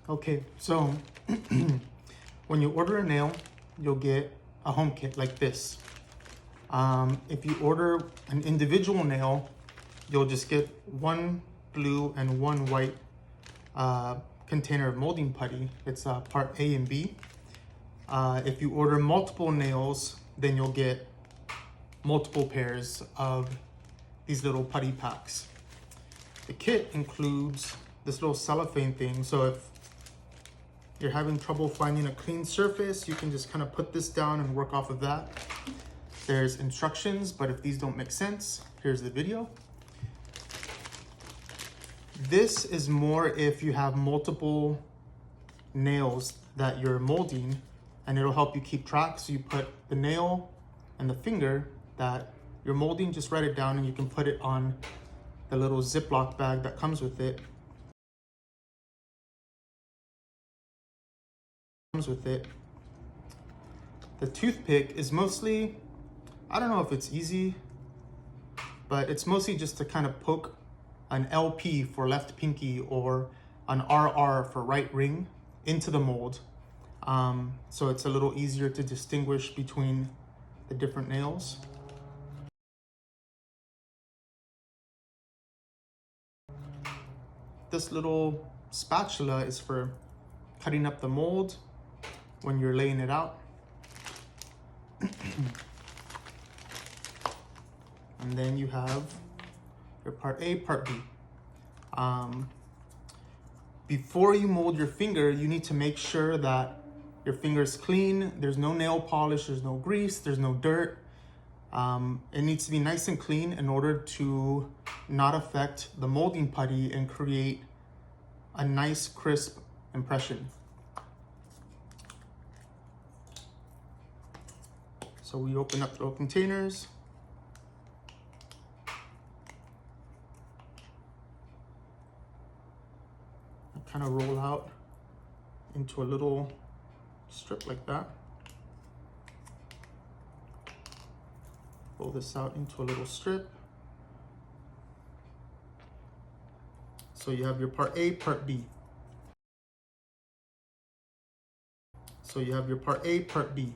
Okay, so when you order a nail, you'll get a home kit like this. If you order an individual nail, you'll just get one blue and one white container of molding putty. It's part A and B. If you order multiple nails, then you'll get multiple pairs of these little putty packs. The kit includes this little cellophane thing, so if you're having trouble finding a clean surface, you can just kind of put this down and work off of that. There's instructions, but if these don't make sense, here's the video. This is more if you have multiple nails that you're molding, and it'll help you keep track. So you put the nail and the finger that you're molding, just write it down, and you can put it on the little Ziploc bag that comes with it. The toothpick is mostly, I don't know if it's easy, but it's mostly just to kind of poke an LP for left pinky or an RR for right ring into the mold. So it's a little easier to distinguish between the different nails. This little spatula is for cutting up the mold when you're laying it out. And then you have your part A, part B. Before you mold your finger, you need to make sure that your finger is clean. There's no nail polish, there's no grease, there's no dirt. It needs to be nice and clean in order to not affect the molding putty and create a nice crisp impression. So we open up the little containers. Kind of roll out into a little strip like that. Roll this out into a little strip. So you have your part A, part B. So you have your part A, part B.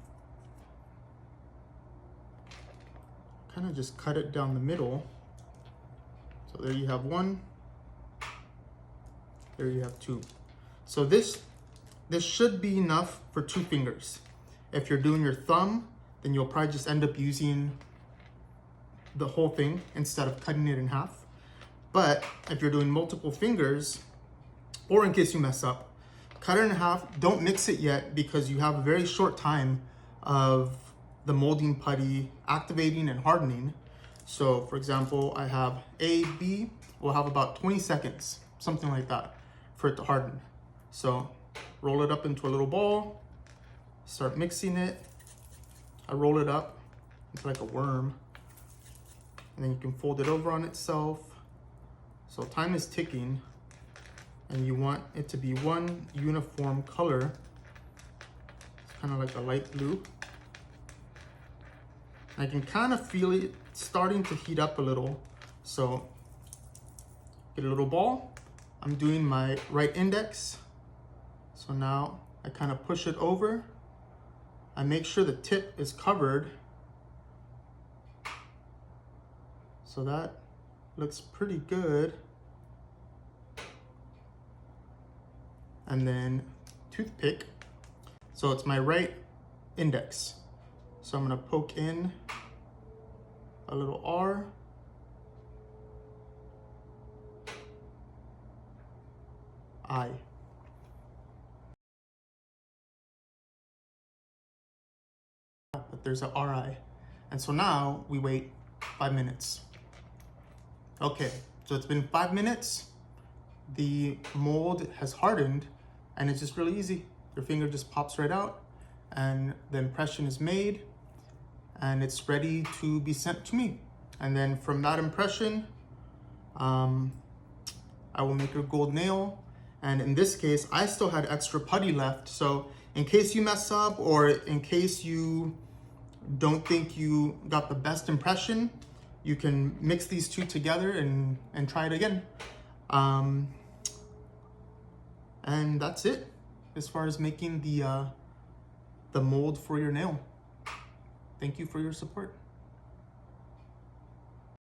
Kind of just cut it down the middle. So there you have one. There you have two. So this should be enough for 2 fingers. If you're doing your thumb, then you'll probably just end up using the whole thing instead of cutting it in half. But if you're doing multiple fingers, or in case you mess up, cut it in half. Don't mix it yet because you have a very short time of the molding putty activating and hardening. So for example, I have A, B, will have about 20 seconds, something like that, for it to harden. So roll it up into a little ball, start mixing it. I roll it up into like a worm, and then you can fold it over on itself. So time is ticking, and you want it to be one uniform color. It's kind of like a light blue. I can kind of feel it starting to heat up a little. So get a little ball. I'm doing my right index. So now I kind of push it over. I make sure the tip is covered. So that looks pretty good. And then toothpick. So it's my right index. So I'm gonna poke in a little R. I. But there's a RI. And so now we wait 5 minutes. Okay, so it's been 5 minutes. The mold has hardened, and it's just really easy. Your finger just pops right out, and the impression is made, and it's ready to be sent to me. And then from that impression, I will make a gold nail. And in this case, I still had extra putty left. So in case you mess up, or in case you don't think you got the best impression, you can mix these two together and try it again. And And that's it as far as making the mold for your nail. Thank you for your support.